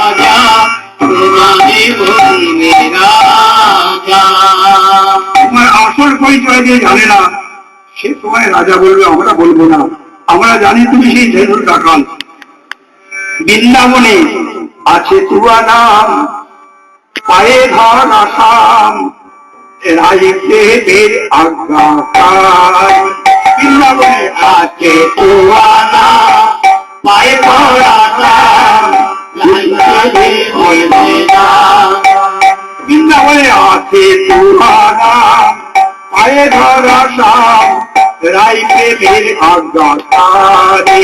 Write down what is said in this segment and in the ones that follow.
রাজা তোমারে বলিবে রাজা। তোমার আসল পরিচয় যে জানে না সে তোমায় রাজা বলবে, আমরা বলবো না। আমরা জানি তুমি সেই ধেনুর রাখাল। বৃন্দাবনে আছে তুয়া নাম, পায়ে ধর আসাম, রাজদেবের আজ্ঞাকার। বৃন্দাবনে আছে তুয়া নাম, পায়ে ধর আসাম, বৃন্দাবনে আছে তুয়া নাম, পায়ে ধর আসাম, রাজদেবের আজ্ঞাকারে।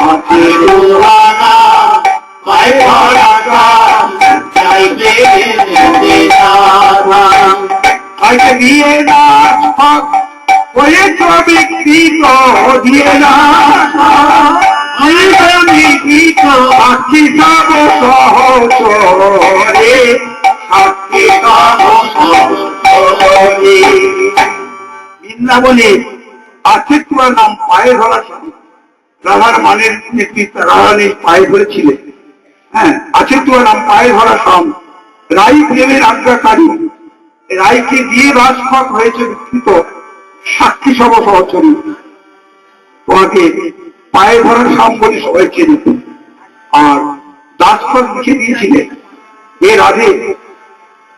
আছে তুয়া নাম, পায়ে ধর আসাম, আজকে দিয়ে না হয়েছ বিকৃত, দিয়ে না বিকৃত, সাক্ষী সব সহচরে, সাক্ষী সব সহচরে। বৃন্দাবনে আছে তোমার নাম, পায়ে ধরা স্বামী। রাধার মানের নেতৃত্ব, রাধার পায়ে ধরেছিলেন। হ্যাঁ, আছে তোমার নাম, পায়ে ধরা স্বাম, রাই প্রেমের আজ্ঞাকারী। রাইকে দিয়ে রাজপথ হয়েছে বিকৃত, সাক্ষী সব সহচরী। তোমাকে পায়ে ধরার স্বাম বলে সবাই চেনে। আর দাসপথ লিখে দিয়েছিলেন, এ রাধে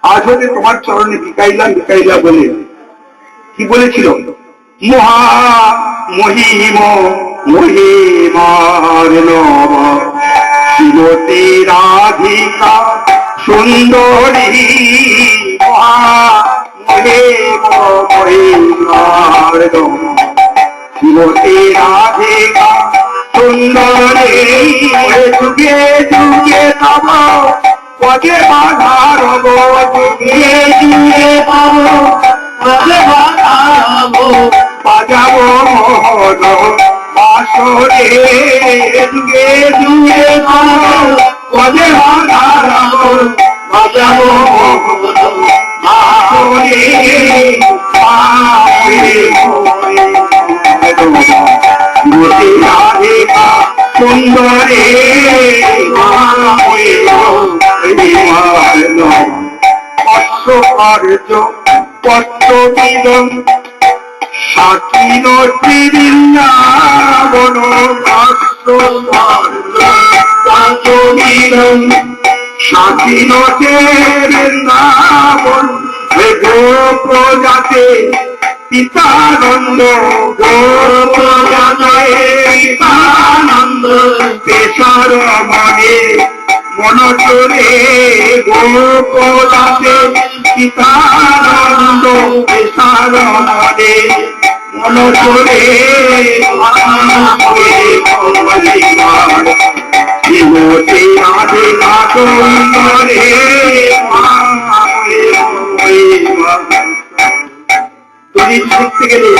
আজ হতে তোমার চরণে বিকাইলাম বিকাইলা বলে। কি বলেছিল? মহা মহিম মহিমার নব শ্রীমতী রাধিকা সুন্দরী, মহা মহিম মহিমার নব শ্রীমতী রাধিকা সুন্দরী। যুগে যুগে তব পদে বাধার যুগে যুগে তব পদে বাধার বাজাবো মোহন বাসরে। যুগে যুগে পদে বাধার বাজাবো মোহন বাসরে। রাধিকা সুন্দরে পশ্চকার্য পত্রবিদম সাকিন বৃন্দাবন পত্রবিদম সাকিন বৃন্দাবন গোপ্রজাতে পিতানন্দ, গোপ্রজাতে পিতানন্দ পেশার মনে মনচরে। গোপ্রজাতে পিতানন্দ পেশার মনে মনচরে। শ্রীমতী রাধিকা সুন্দরে শিখতে গেলে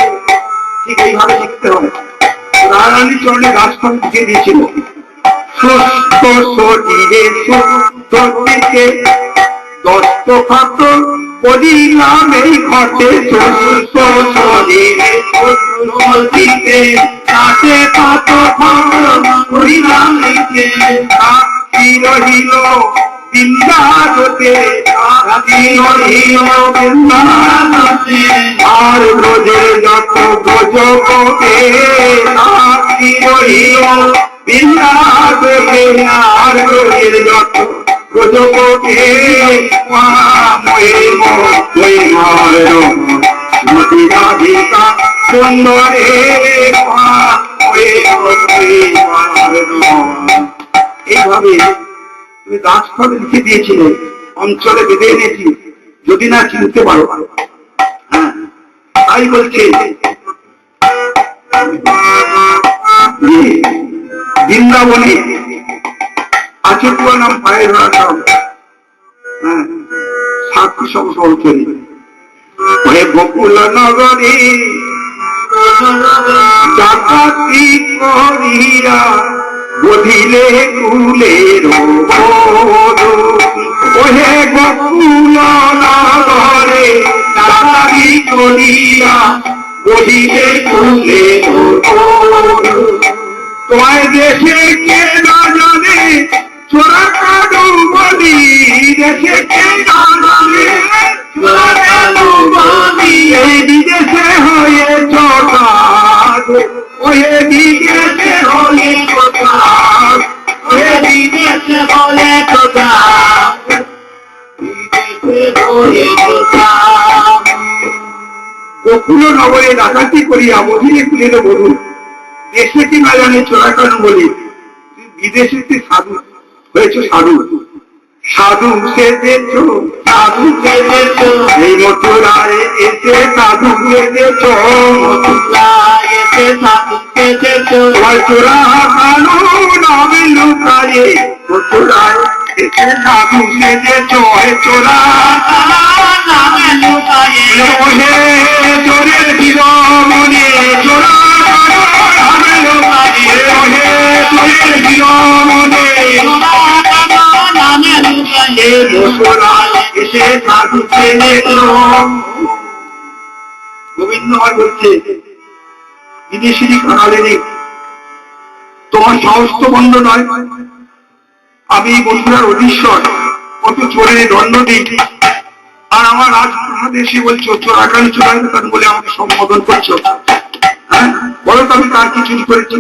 ঠিক এইভাবে শিখতে হবে। রাধারানীর চরণে রাজপথ লিখে দিয়েছিল, সুস্থ শরীরে সুস্থ দিকে দস্তখাত করিলাম এই ঘটে। সুস্থ শরীরে সুস্থ দিকে কাছে পাত করিলাম লিখে। সাক্ষী রহিল বৃন্দাবতে, আর ব্রজের যত ব্রজকে সাক্ষী রহিল বৃন্দাবতে। আর ব্রজের যত ব্রজকে শ্রীমতী রাধিকা সুন্দরে। এইভাবে তুমি দাসভাবে লিখে দিয়েছিলে, অঞ্চলে বেঁধে এনেছি, যদি না চিনতে পারো। হ্যাঁ, তাই বলছে বৃন্দাবনে আছে তোমার নাম, পায়ে ধরা স্বাম। হ্যাঁ, সাক্ষী সব সহচরী। গোকুল নগরী ডাকাতি করিয়া বধিলে কুলের ওহে গোকুল নগরে ডাকাতি করিয়া বধিলে কুলের। তোমায় দেশে কে না জানে চোরা বলে তোরা গোকুল নগরে ডাকাতি করিয়া মহিলে খুলিল বধূ, দেশে কি না জানে চোরাকান বলে বিদেশে সাধু হয়েছে সাধু। সাধু সেজেছ, সাধু সেজেছ, এই মথুরায় এসে সাধু সেজেছ, মথুরায় এসে সাধু সেজেছ, তোমার চোরা কানু নামে লুকায়ে, মথুরায় এসে সাধু সেজেছ, হে চোরা নামে লুকায়ে, হে চোরের বিরমণে, চোরা নামে লুকায়ে, হে চোরের বিরমণে, নামে লুকায়ে, মথুরায় এসে সাধু সেজেছ। গোবিন্দ বলছে, বিদেশি কানালে নেই, তোমার সাহস তো বন্ধ নয়। আমি মথুরার অধীশ্বর, কত চোরের দণ্ড দিই, আর আমার রাজপ্রাসাদ এসে বলছো চোরাকানি চোরাকান বলে আমাকে সম্বোধন করছো। হ্যাঁ, বলো তো আমি কার কি চুরি করেছি,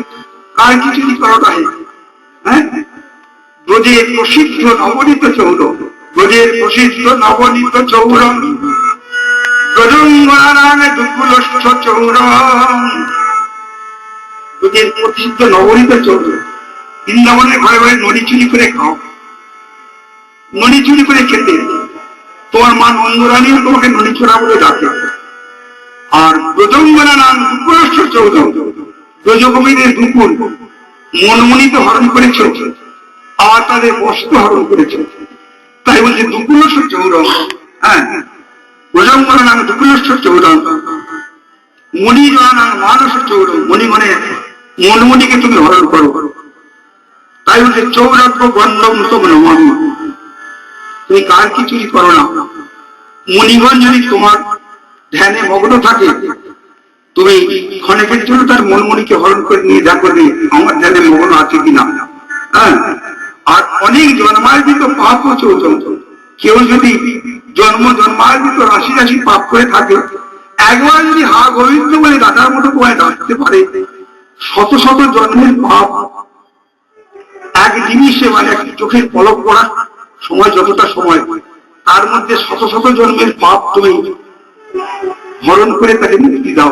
কার কি চুরি করাটা? হ্যাঁ, ব্রজের প্রসিদ্ধ নবনীত চৌর, ব্রজের প্রসিদ্ধ নবনীত চৌর, ব্রজঙ্গনারায়ণ দুকুলস্থ চৌর, ব্রজের প্রসিদ্ধ নবনীত চৌর। বৃন্দাবনের ঘরে ঘরে নড়ি চুরি করে খাও, নড়ি চুরি করে খেতে। তোমার মা নন্দরানীও তোমাকে নড়ি চোরা বলে ডাকে। আর ব্রজঙ্গনারায়ণ দুকুলস্থ চৌর, ব্রজগোবিন্দের দুকুল মনমনিত হরণ করেছ, আর তাদের বস্ত্র হরণ করেছে, তাই বলছে দুকুলস্থ চৌর। হ্যাঁ, ব্রজঙ্গনারায়ণ দুকুলস্থ চৌর, মণিজনারায়ণ মানস চৌর, মণি মানে মনমণিকে তুমি হরণ করো। তাই বলছে চৌরাত্ম গন্ধম তোমরা নমামি, তুমি কার কি চুরি করো না। মণিগণ যদি তোমার ধ্যানে মগ্ন থাকে, তুমি ক্ষণেকের জন্য তার মনমণিকে হরণ করে নিয়ে দেখো যে আমার ধ্যানে মগ্ন আছে কিনা। হ্যাঁ, আর অনেক জন্মার্জিত পাপ চৌচম, কেউ যদি জন্মার্জিত রাশি রাশি পাপ করে থাকে, একবার যদি হা গোবিন্দ বলে দাদার মতো তোমায় ডাকতে পারে, শত শত জন্মের পাপ এক জিনিসে, মানে একটি চোখের পলক পড়ার সময় যতটা সময়, তার মধ্যে শত শত জন্মের পাপ তুমি হরণ করে তাকে মুক্তি দাও।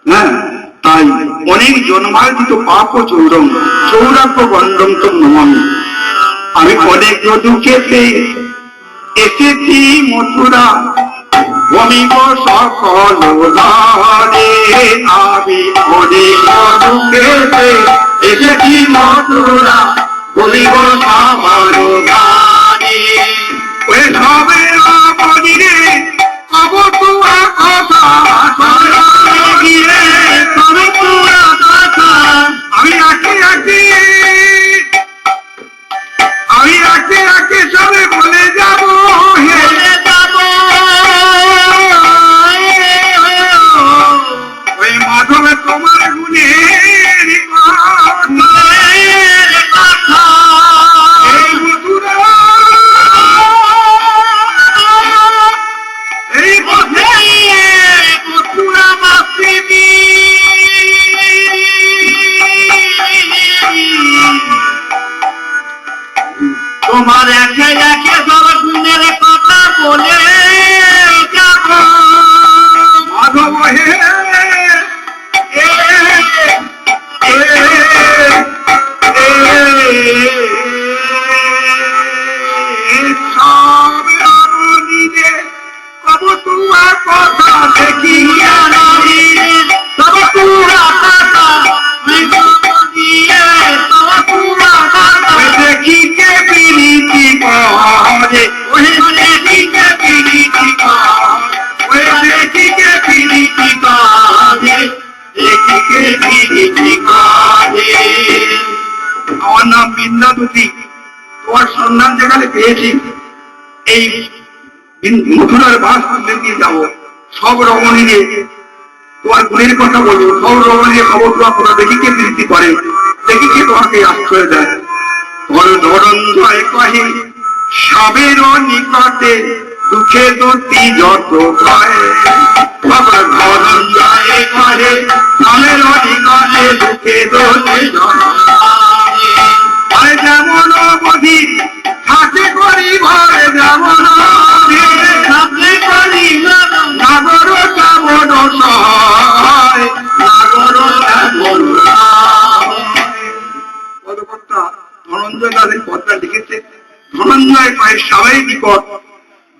হ্যাঁ, তাই অনেক জন্মার্জিত পাপ ও চৌরম, চৌরাত্ম গণ্ডম তো নমামি। আমি অনেক দুঃখেতে এসেছি মথুরা, ভূমিব সকল রে, আমি অনেক দুঃখেতে এসেছি মথুরা, ভূমিব সকল গানে। ওই সবে মনিরে কব তুয়া কথা, আমি আঁকে আঁকে, আমি আঁকে আঁকে সবে বলে যাব, ওই মাধবে তোমার গুণের কথা, এই মথুরা, এই মথুরা বাসিনী, তোমার একে একে সব গুণের কথা বলে যাব। মাধব হে, সব রমণীরে কব তুয়া কথা, দেখিয়া নদীরে তব পুরা কথা, তব পুরা কথা, দেখিকে বিনীতি করে, ওহে দেখিকে বিনীতি করে, দেখিকে বিনীতি করে, দেখিকে বিনীতি করে। আমার নাম বিন্দাবতী, তোমার সন্ধান যেখানে পেয়েছি, এই মথুরার বাস দিয়ে যাবো, সব রমণীরে তোমার গুণের কথা বলবো, সব রমণীরে খবর তোমার কথা, দেখিকে প্রীতি করে, দেখিকে তোমাকে আশ্রয় দেয়। ধরঞ্জয় কহে সবের নিকটে, দুঃখে দতি যত কয়, ধরঞ্জয় কহে সবের নিকটে, দুঃখে দতি যত, যেমন তাদের কথা লিখেছে, ধনঞ্জয় পায় সবাই নিকট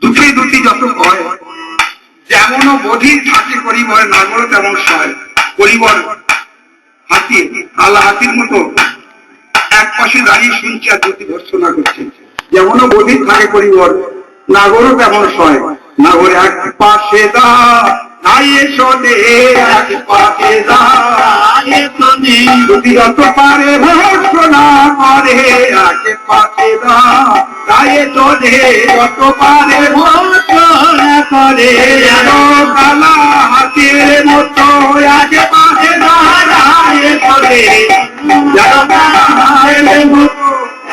দুঃখে দুটি যত হয়, যেমন বধির থাকে করিবর নাগর তেমন সয়। করিবর হাতি আল্লাহ হাতির মতো এক পাশে দাঁড়িয়ে শুনছে আর দুটি ভর্সনা করছে। যেমন বধির থাকে করিবর নাগরও তেমন সয়। নাগর এক পাশে দাঁড়িয়ে শোনে, এক পাশে দাঁড়িয়ে শোনে, দুটি যত পারে ভর্সনা করে, এক পাশে দাঁড়িয়ে শোনে, যত পারে ভর্সনা করে। কালা হাতির মতো এক পাশে দাঁড়িয়ে শোনে,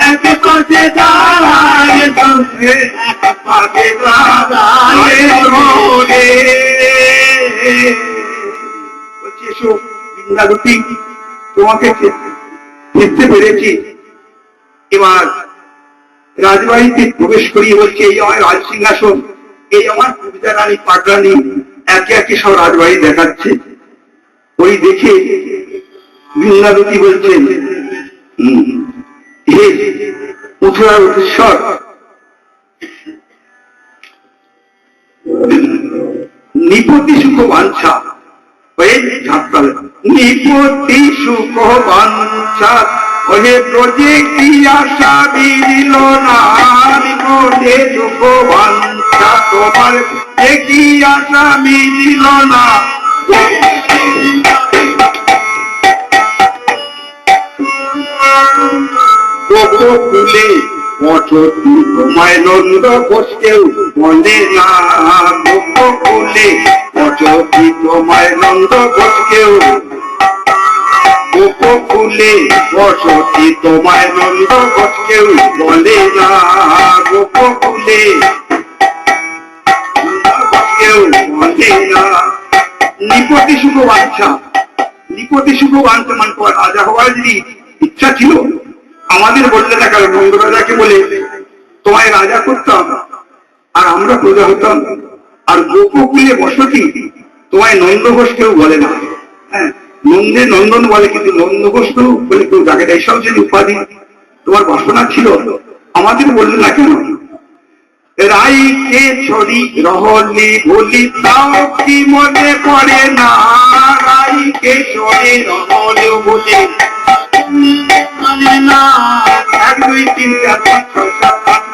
এক পাশে দাঁড়িয়ে শোনে, এক পাশে দাঁড়িয়ে শোনে। বলছি এসো বৃন্দাবতী, তোমাকে দেখতে পেরেছি। এবার রাজবাড়িতে প্রবেশ করিয়ে বলছে, এই আমার রাজ সিংহাসন, এই আমার কবিতা রানী পাটরানী, একে একে সব রাজবাড়ি দেখাচ্ছে। ওই দেখে বৃন্দাবতী বলছেন, হে মথুরার অধীশ্বর, নিপতি সুখ বাঞ্ছা হয়ে ঝাঁপটা, নিপতি সুখ বাঞ্ছা ওহে ব্রজে কি আশা বিল না, নিপতি সুখ বাঞ্ছা তোমার কি আশা মিলিল না। গোকুলে বসতি তোমায় নন্দ ঘোষকেও বলে না, গোকুলে বসতি তোমায় নন্দ ঘোষকেও, গোকুলে বসতি তোমায় নন্দ ঘোষকেও বলে না, গোকুলে ঘোষকেও বলে না। নিপতি সুখ বাঞ্ছা, নিপতি সুখ বাঞ্ছা মানে রাজা হওয়ার যদি ইচ্ছা ছিল আমাদের বললে না কেন, নন্দ রাজাকে বলে তোমায় রাজা করতাম আর আমরা প্রজা হতাম। আর গোকুলে বসতি তোমায় নন্দ ঘোষ কেউ বলে না। হ্যাঁ, নন্দে নন্দন বলে, কিন্তু নন্দ ঘোষ তো বলে কেউ যাকে দেয়। সব যদি উপাধি তোমার বাসনা ছিল আমাদের বললে না কেন। রাইকে ছড়ি রহলি বলি তাও কি মনে পড়ে না, রাইকে ছড়ি রহলে বলি না। 1 2 3 4 5 6 7 8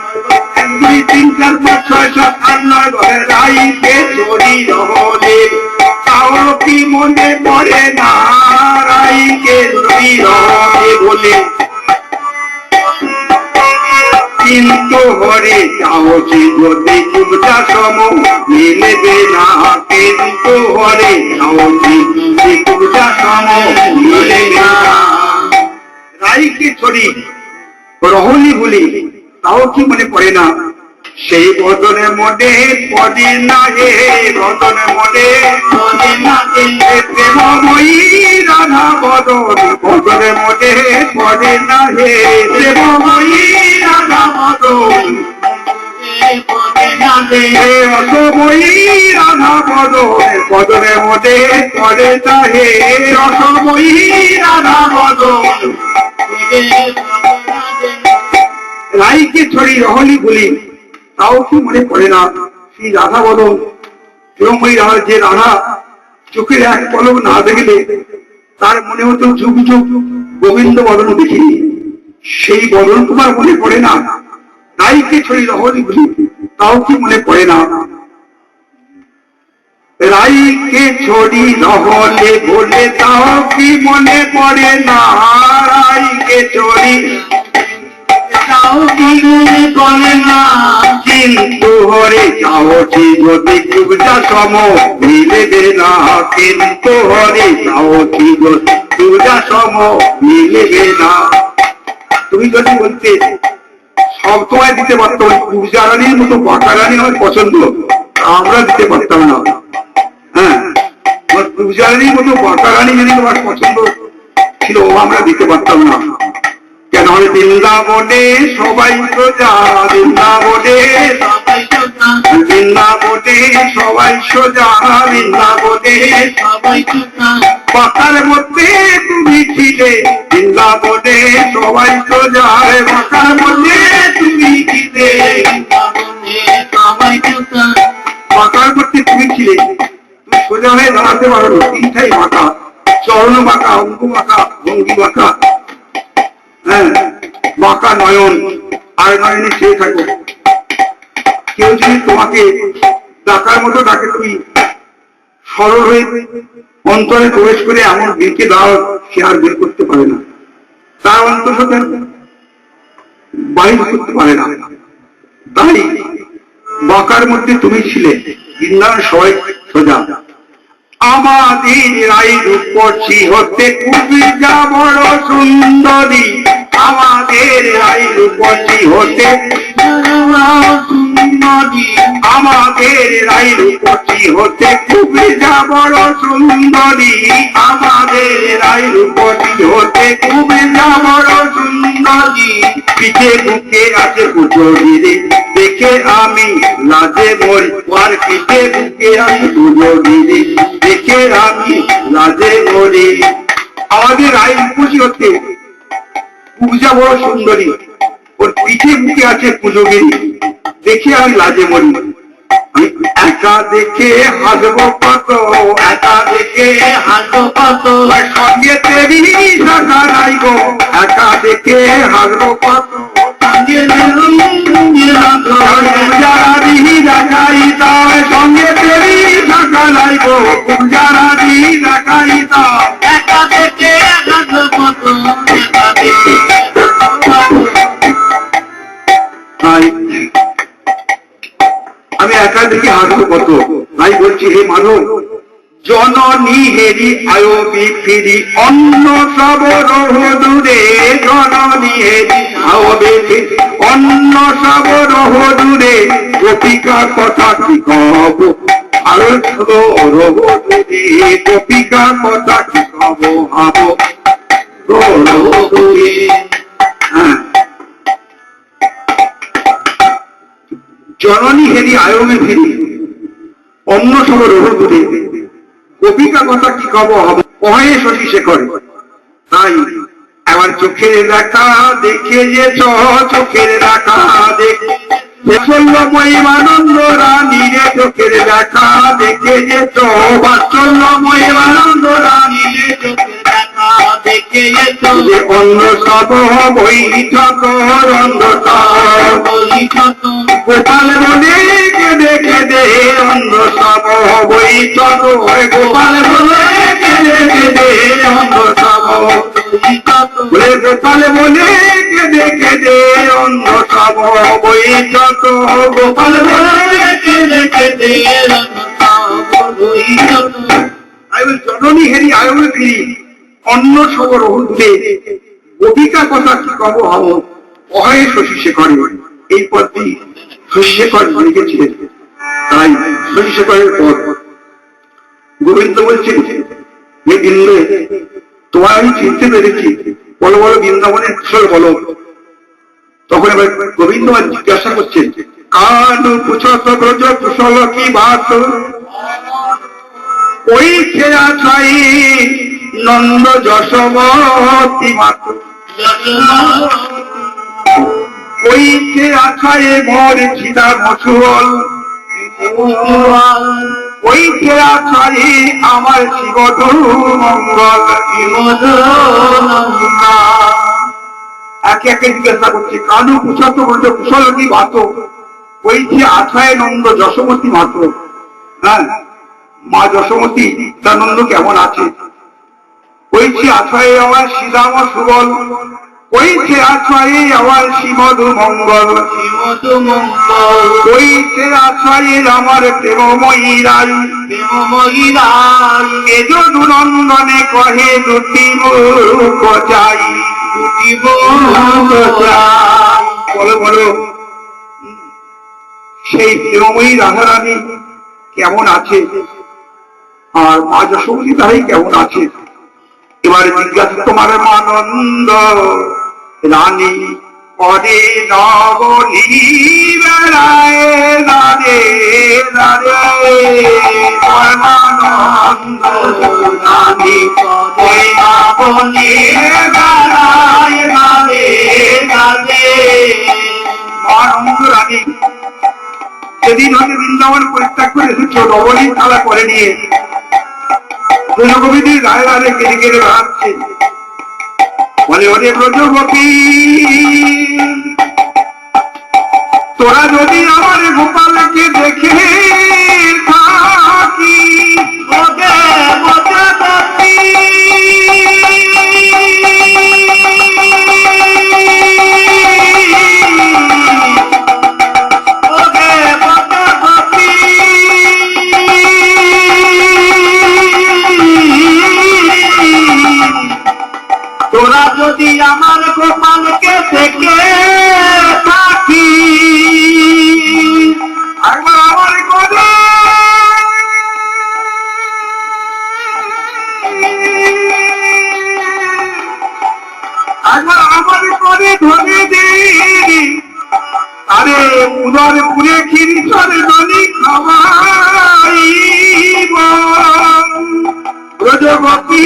1 2 3 4 5 6 7 8 9 10 রাইকে ছড়ি রহলে তাও কি মনে পড়ে না, রাইকে ছড়ি রহলে বলে। কিন্তু হরে চাওছি যদি কুমটা সম মিলবে না, কিন্তু হরে চাওছি যদি কুমটা সম মিলবে না। রাইকে ছড়ি রহলি বলি তাও কি মনে পড়ে না, সেই বদনে মনে পড়ে না হে, বদনে মনে পড়ে না হে, প্রেমময়ী রাধা বদন বদনে মনে পড়ে না হে, প্রেমময়ী রাধা বদন রসময়ী রাধা বদন বদনে মনে পড়ে না হে, রসময়ী রাধা বদন। রাইকে ছড়ি রহলি বলি তাও কি মনে পড়ে না, সেই রাধা বদন প্রেমময়ী রাধা, যে রাধা চোখের এক পলক না দেখলে তার মনে হতো যুগ যুগ গোবিন্দ বদন দেখিনি, সেই বদন তোমার মনে পড়ে না। রাইকে ছড়ি রহলি বলি তাও কি মনে পড়ে না, রাইকে ছড়ি রহলে বলে তাও কি মনে পড়ে না, রাইকে ছড়ি তাও কি মনে পড়ে না। কিন্তু হরে চাওছি যদি কুবজা সম মিলবে না, কিন্তু হরে চাওছি যদি কুবজা সম মিলবে না। তুমি যদি বলতে সব তোমায় দিতে পারতাম, কুবজা রানীর মতো বাঁকা রানী আমার পছন্দ, আমরা দিতে পারতাম না। হ্যাঁ, কুবজা রানীর মতো বাঁকা রানী যদি তোমার পছন্দ ছিল আমরা দিতে পারতাম না। কেন বৃন্দাবনে সবাই সোজা, বৃন্দাবনে বৃন্দাবনে সবাই সোজা, বৃন্দাবনে সবাই সোজা, বাঁকার মধ্যে তুমি ছিলে বৃন্দাবনে সবাই সোজা, বাঁকার মধ্যে তুমি ছিলে সবাই সোজা, বাঁকার মধ্যে তুমি ছিলে, তুমি সোজা হয়ে দাঁড়াতে পারো, তিনটাই বাঁকা, চরণ বাঁকা, অঙ্গ বাঁকা, ভঙ্গি বাঁকা, হ্যাঁ বাঁকা নয়ন, আর নয়নে ছেড়ে থাকো। কেউ যদি তোমাকে ডাকার মতো ডাকে, তুমি সরল হয়ে অন্তরে প্রবেশ করে এমন বেঁকে দাও, সে আর বের করতে পারে না, তার অন্তর সাথে বাহির করতে পারে না। তাই বাঁকার মধ্যে তুমি ছিলে, বৃন্দাবন সবাই সোজা। আমাদের রাই রূপসী হতে খুবই যা বড় সুন্দরী, আমাদের রাই রূপসী হতে সুন্দরী, আমাদের রাই রূপসী হতে খুবই যা বড় সুন্দরী, আমাদের রাই রূপসী হতে খুবই যা বড় সুন্দরী, পিঠে বুকে আছে পুজোগিরি, দেখে আমি লাজে মরি, আর পিঠে বুকে আছে পুজোগিরি, দেখে আমি লাজে মরি। আমাদের রাই রূপসী হতে পূজা বড় সুন্দরী, ওর পিঠে বুকে আছে পুজোগিরি, দেখে আমি লাজে মরি। একা দেখে হাসবো কত, একা দেখে হাসো কত, সঙ্গে তেরি শাখা নাই গো, একা দেখে হাসবো কত, সঙ্গে তেরি শাখা নাই গো, যারা দিহি দেখাই দাও, একা দেখে হাসো কত, একা দেখে আমি একা দেখে হাসবো কত। তাই বলছি, হে মানব, জননী হেরি আয়বি ফিরি, অন্য সব রহ দূরে, জননী হেরি আয়বি ফিরি, অন্য সব রহ দূরে, গোপিকার কথা কি কব, আরো রহ দূরে, গোপিকার কথা কি কব, হাব রহ দূরে। হ্যাঁ, জননী হেরি আয়মে ফিরি, অন্য সব রহ দূরে, গোপিকা কথা কি কব হবে, কহে শশী শেখরে। তাই এবার চোখের দেখা দেখে যে চোখের দেখা দেখে বাৎসল্যময়ীমানন্দ রানী রে, চোখের দেখা দেখে যে বাৎসল্যময়ীমানন্দ রানী রে, চোখের দেখা দেখে যে অন্য সব বৈঠক অন্ধ বৈঠক, গোপাল বলে দেখে দে, অন্ধ সব বৈঠক, গোপাল বলে দেখে দে, অন্ধ সব বলে, গোপাল বলে দেখে দে, অন্ধ সব বৈঠক, গোপাল বলে দেখে দে বৈঠক। জননী হেরি আয়মে ফিরি, অন্য সব রহ দূরে, গোপিকা কথা কি কব হব, অহে শশী শেখরে। এই পদটি শশী শেখর লিখেছিলেন। তাই শশী শেখরের পদ গোবিন্দ বলছেন, হে বৃন্দ, তোমার আমি চিনতে পেরেছি, বলো বলো বৃন্দাবনের কুশল বলো। তখন এবার গোবিন্দ জিজ্ঞাসা করছেন, কানু পুছত ব্রজ কুশল কি বাত, ওই ছেড়া ছাই নন্দ যশোমতী মাত, ওই ছেড়া ছায়ে মর ছিদা মসুল, ওই ছেড়া ছায়ে আমার শিবধূ মঙ্গল। একে একে জিজ্ঞাসা করছে, কানু পুছত ব্রজ কুশল কি বাত, ওই যে আছায় নন্দ যশোমতী মাত্র। হ্যাঁ, মা যশোমতী তার নন্দ কেমন আছে, ওইছে আছায়ে আমার শ্রীরাম সুবল, ওইছে আছায়ে আমার শ্রীমধু মঙ্গল, ওইছে আছায়ে আমার প্রেমময়ী রাই, এজ দুনন্দনে কহে দুটি মুখ চাই, বলো বলো সেই প্রেমময়ী রাধারানী কেমন আছে, আর মা যশোমতী তাই কেমন আছে। এবারে জিজ্ঞাসা, তোমার মানন্দ রানী পরে নবনী বেড়ায় দাঁড়ে দাঁড়ে, তোমার আনন্দ রানী করে আপনি দাঁড়ায় রাধে রাধে। আনন্দ রানী সেদিন হতে বৃন্দাবন পরিত্যাগ করে এসেছ নবনীত খেলা করে নিয়ে ব্রজগোপীদের রায় রাধে কেড়ে কেড়ে বেড়াচ্ছে। বলে ওরে ব্রজগোপী তোরা যদি আমার গোপালকে দেখে থাকি ওকে ব্রজগোপী তোরা যদি আমার গোপালকে দেখে থাকি একবার আমার কথা একবার আমার করে ধরে দিই আরে উদর পুরে খিরি চলে ননি খাওয়াইব ব্রজগোপী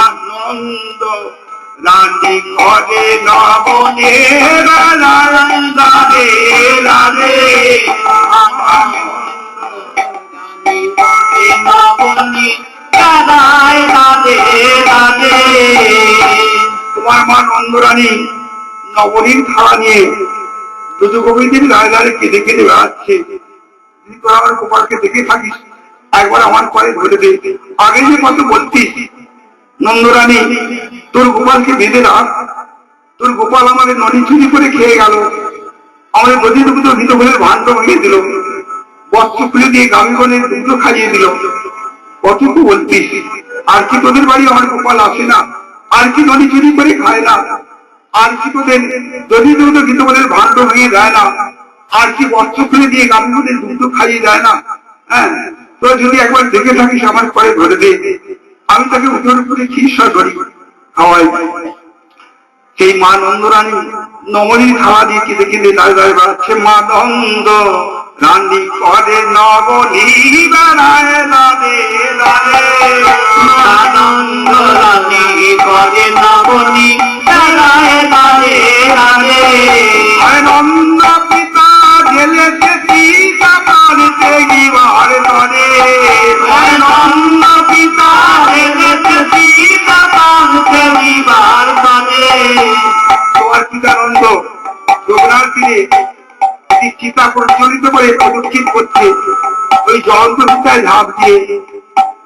আনন্দ রানী করে নবনে রাধে রাধে নবনী রাধায় রাধে রাধে। তোমার মা নন্দরানী নবনীর খাওয়া নিয়ে ব্রজগোপীদের রায় রাধে কেঁদে কেঁদে বেড়াচ্ছে। তোরা আমার গোপালকে দেখে থাকিস একবার আমার করে ধরে দে। আগে যে কত বলতিস নন্দরানী তোর গোপালকে বেঁধে রাখ, তোর গোপাল আমাদের নদী চুরি করে খেয়ে গেল, আমাদের নদী দুটো ভিতরের ভাণ্ড ভেঙে দিল, বস্ত্র খুলে দিয়ে গাভীগণের দুটো খাইয়ে দিল। কতটুকু বলতিস আর কি তোদের বাড়ি আমার গোপাল আসে না, আর কি নদী চুরি করে খায় না, আর কি তোদের নদী দুটো ভিতরের ভাণ্ড ভেঙে দেয় না, আর কি বস্ত্র খুলে দিয়ে গাভীগণের দুটো খাইয়ে দেয় না। হ্যাঁ তোরা যদি একবার দেখে থাকিস আমার করে ধরে দে, আমি তাকে উঠোর উপরে চিকিৎসা করি খাওয়াই। সেই মা নন্দরানী নবনীর খাওয়া দিয়ে কেঁদে কেঁদে দাঁড়িয়ে দাঁড়িয়ে বেড়াচ্ছে। মা নন্দ রানী করে নবনী বেড়ায় রাধে রাধে। আনন্দ রানী করে নবনী বেড়ায় রাধে রাধে। নন্দ পিতা গেলেছে সীতা পানিতে গিবার ধরে। নন্দ পিতা গেলেছে সীতা পানিতে গিবার ধরে। তোমার পিতানন্দ যমুনার তীরে চিতা প্রচলিত করে প্রদক্ষিণ করছে, ওই জলন্ত চিতায় ঝাঁপ দিয়ে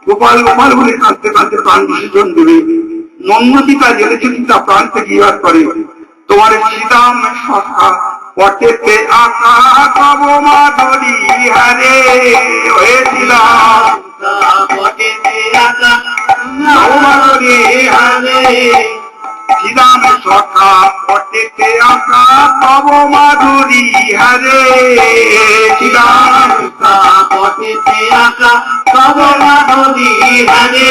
গোপাল গোপাল বলে কাঁদতে কাঁদতে প্রাণ বিসর্জন দেবে। নন্দ চিতা জেলেছে চিতা প্রাণ থেকে ইহার করে। তোমার সীতাম সখা পটেতে আঁকা কব মাধুরী হারে হয়েছিলাম পটেতে আঁকা মাধুরী হারে। শ্রীরাম সখা পটেতে আঁকা কব মাধুরী হারে। শ্রীরাম পটেতে আঁকা কব মাধুরী হারে।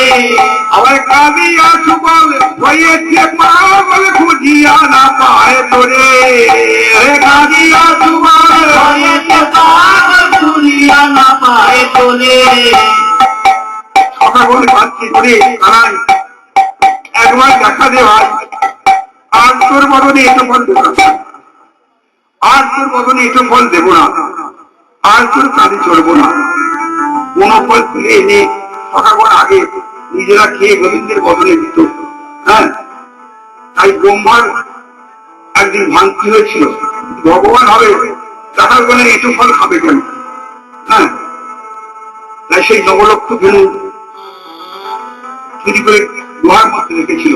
আবার কাঁদিয়া সুবল হয়েছে পাগল খুঁজিয়া না পায় তোরে। কাঁদিয়া সুবল হয়েছে পাগল খুঁজিয়া না পায় তোরে। সখা বলে কাঁদছি করে কানাই একবার দেখা দে ভাই, আর তোর বদনে এটো ফল দেব না, আর তোর বদনে এটো ফল দেব না, আর তোর কাঁধে চড়বো না। কোন ফল তুলে এনে সখাগণ আগে নিজেরা খেয়ে গোবিন্দের বদনে দিত। হ্যাঁ তাই ব্রহ্মার একদিন ভাঙতি হয়েছিল, ভগবান হবে সখাগণের এটো ফল খাবে কেন? হ্যাঁ তাই সেই নবলক্ষ ভেনু চুরি করে লোহার মধ্যে রেখেছিল।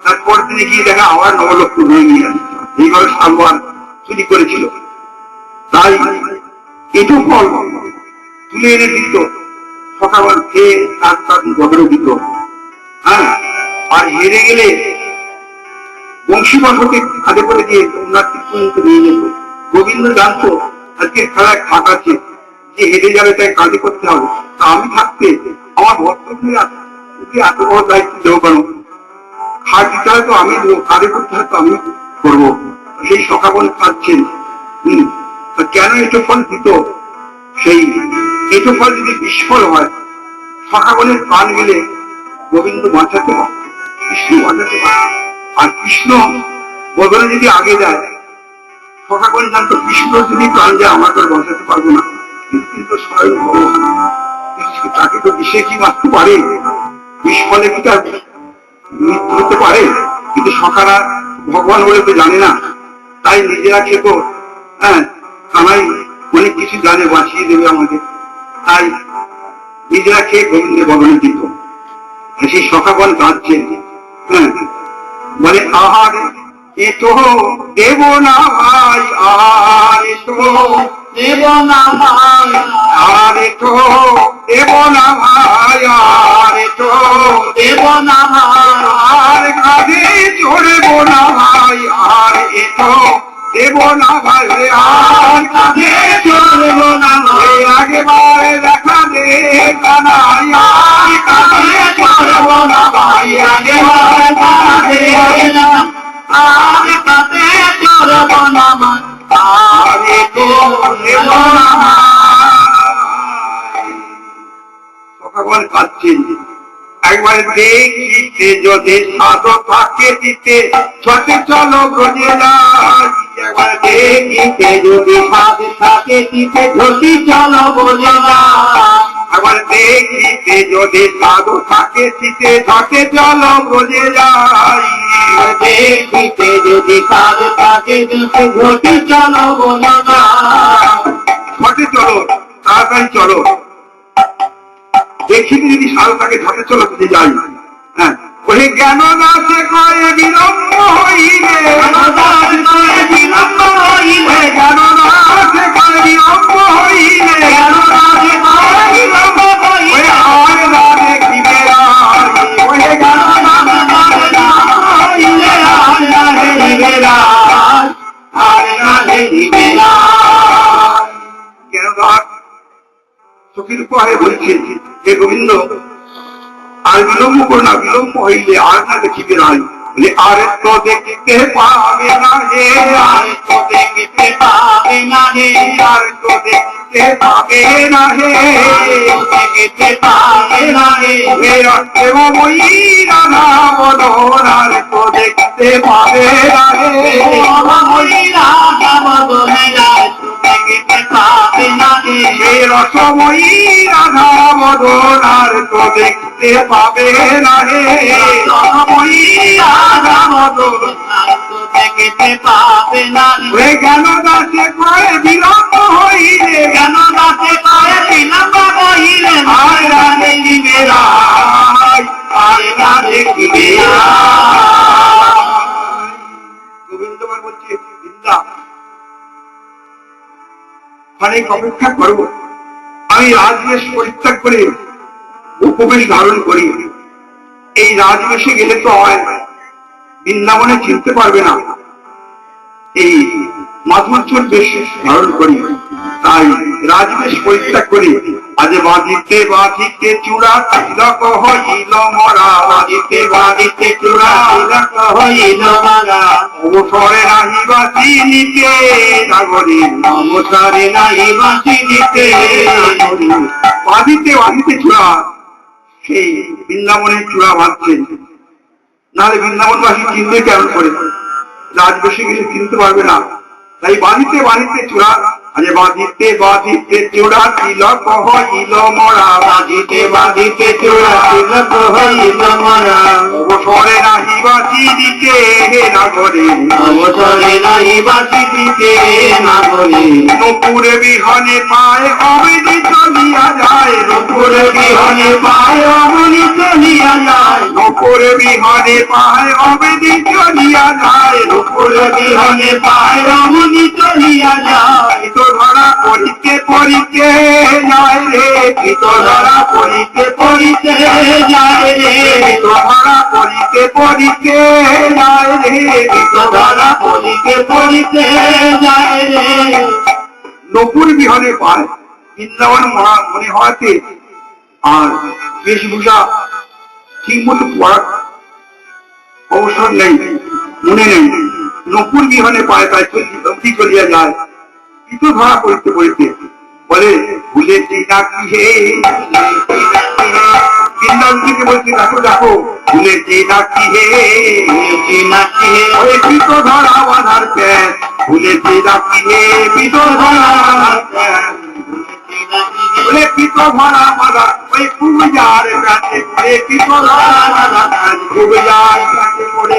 তারপর তিনি গিয়ে দেখা আবার নবলক্ষ ভেঙে নিয়ে আসছে, এইভাবে সালওয়ার চুরি করেছিল। তাই এটো ফল তুলে এনে দিত, সকাল খেয়ে তার গদরে দিত। হ্যাঁ আর হেরে গেলে বংশীবন্ধকে হাতে করে দিয়ে ওনার পর্যন্ত নিয়ে যেত। গোবিন্দ জানতো আজকে খেলায় খাট আছে, যে হেরে যাবে তাই কাজে করতে হবে। তা আমি থাকতে আমার ভক্তকে এত বড় দায়িত্ব দেবো কেন? খাট দিতে হয় তো আমি দেবো, কাজে করতে হয় তো আমি। করবো। সেই সখাগণ কাঁদছেন, কেন এটো ফল দিত? সেই এটো ফল যদি বিস্ফল হয়, সখাগণের প্রাণ গেলে গোবিন্দ বাঁচাতে পারত, কৃষ্ণ বাঁচাতে পারত। আর কৃষ্ণ বদলে যদি আগে যায়, সখাগণ জানতো কৃষ্ণ যদি প্রাণ যায় আমার তো বাঁচাতে পারবো না, কিন্তু স্বয়ং ভগবান, তাকে তো বিষে কি বাঁচতে পারে? বিস্ফলে কি তার মৃত্যু হতে পারে? কিন্তু সখারা ভগবান বলে তো জানে না, তাই নিজেরা খেত, কানাই অনেক কিছু জানে, বাঁচিয়ে দেবে আমাকে, তাই নিজেরা খেয়ে গোবিন্দের বদলে দিত। সেই সখাগণ কাঁদছেন, বলে আহার এ তো দেব না ভাই, আর তো দেব না ভাই, আর তো দেব না ভাই, আর তো দেব না ভাই, আর কাঁধে চড়ব না ভাই, আর তো দেব না ভাই, আর কাঁধে চড়ব না ভাই, আগেবারে দেখা দে কানাই, আর কাঁধে চড়ব না ভাই, আগেবারে দেখা দে, আর কাঁধে চড়ব না ভাই, আর তো দেব না ভাই। সখাগণ কাঁদছেন, একবার দেখিতে যদি সাধ থাকে দিতে, ছটে চলো ব্রজে যাই, একবার দেখিতে যদি সাধ থাকে দিতে, ঝটি চলো ব্রজে যাই, একবার দেখিতে যদি সাধু থাকে দিতে, ঝটে চলো ব্রজে যাই, দেখিতে যদি সাধ থাকে দিতে, ঝটি চলো ব্রজে যাই, ঝটে চলো, তাড়াতাড়ি চলো। দেখিতে যদি সাধু থাকে ঝটে চলো যদি যাই, ওহে জ্ঞান দাসে কয়ে বিলম্ব হইলে, জ্ঞান দাসে কয়ে বিলম্ব হইলে, জ্ঞান দাসে কয়ে বিলম্ব হইলে, জ্ঞান দাসে কয়ে বিলম্ব হইলে, আর না দেখিবে রাই, ওহে জ্ঞান দাসে কয়ে বিলম্ব হইলে, আর না দেখিবে রাই, আর না দেখিবে রাই। জ্ঞান দাস চোখের উপহারে বলছেন, হে গোবিন্দ আর বিলম্ব করো না, বিলম্ব হইলে আর না দেখিবে রাই, বলে আর তো দেখতে পাবে না হে, আর তো দেখতে পাবে না হে, আর তো দেখতে পাবে না হে, দেখতে পাবে না হে, দেবময়ী রাধা বদন, আর তো দেখতে পাবে না হে, দেবময়ী রাধা বদন, দেখতে পাবে না হে, রসময়ী রাধা বদন, আর তো দেখতে পাবে না হে, রসময়ী রাধা বদন, আর তো দেখতে পাবে না হে, জ্ঞান দাসে কয়ে বিলম্ব হইলে, জ্ঞান দাসে কয়ে বিলম্ব হইলে, আর না দেখিবে রাই, আর না দেখিবে রাই। গোবিন্দবার বলছে, বৃন্দা অনেক অপেক্ষা করব, আমি রাজবেশ পরিত্যাগ করে উপবেশ ধারণ করি, এই রাজবেশে গেলে তো হয় বৃন্দাবনে চিনতে পারবে না, এই মাধুর্যের বেশ ধারণ করি, তাই রাজবেশ পরিত্যাগ করি। আজ বাঁধিতে বাঁধিতে চূড়া তিলক হইল মরা, বাঁধিতে বাঁধিতে চূড়া তিলক হইল মরা, অবসরে নাহি বাঁচি নিতে নাগরী, অবসরে নাহি বাঁচি নিতে নাগরী। বাঁধিতে বাঁধিতে চূড়া, সেই বৃন্দাবনের চূড়া বাঁধছেন, নাহলে বৃন্দাবনবাসী চিনবে কেমন করে? রাজবেশে গেলে চিনতে পারবে না, তাই বাঁধিতে বাঁধিতে চূড়া, আরে বাঁধিতে বাঁধিতে চূড়া তিলক হইল মরা, বাঁধিতে বাঁধিতে চূড়া তিলক হইল মরা, অবসরে নাহি বাঁচি দিতে নাগরী, অবসরে নাহি বাঁচি দিতে নাগরী। নূপুরে বিহনে পায় অবধি চলিয়া যায়, নূপুরে বিহনে পায় অবধি চলিয়া যায়, নূপুরে বিহনে পায় অবধি চলিয়া যায়, নূপুরে বিহনে পায় অবধি চলিয়া যায়। তো ধরা পড়িতে পড়িতে যায় রে, তো ধরা পড়িতে পড়িতে যায় রে, তো ধরা পড়িতে পড়িতে যায় রে, তো ধরা পড়িতে পড়িতে যায় রে। নূপুর বিহনে পায় বৃন্দাবন মনে হওয়াতে আর বেশভূষা ঠিক মতো পড়ার অবসর নেই, মনে নেই, নকুর বিহনে পায় তাই চলতি চলিয়া যায়। পিতো ধরা করিতে করিতে বলে ভুলেছি নাকি হে, বৃন্দাবতীকে বলছি দেখো দেখো ভুলেছি নাকি হে, ওই পিতো ধরা বাঁধার প্যান ভুলেছি নাকি হে, পিতো ধরা বাঁধার প্যান বলে পিতো ধরা বাঁধা ওই পূজার কাছে পড়ে, পিতো ধরা বাঁধা পূজার কাছে পড়ে,